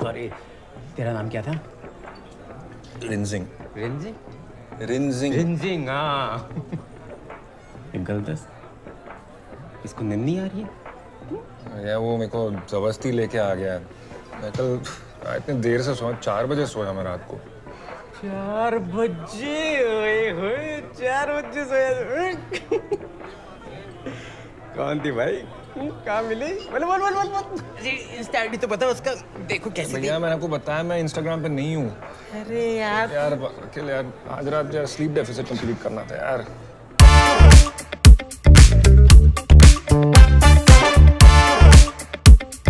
Sorry, तेरा नाम क्या था? रिंजिंग। रिंजिंग? रिंजिंग। रिंजिंग, हाँ। पिंकल दस, इसको नींद नहीं आ रही है? यार वो मेरे को जबरदस्ती लेके आ गया। मैं कल इतनी देर से सोया, 4 बजे सोया मैं रात को। 4 बजे? ओए होए, 4 बजे सोया? कौन थी भाई? कहाँ मिली? बोल बोल बोल बोल बोल। इंस्टा आईडी तो बता उसका, देखो कैसे थी। भैया मैंने आपको बताया मैं इंस्टाग्राम पे नहीं हूँ। अरे यार यार अकेले यार, आज रात यार स्लीप डेफिसिट कंप्लीट करना था यार।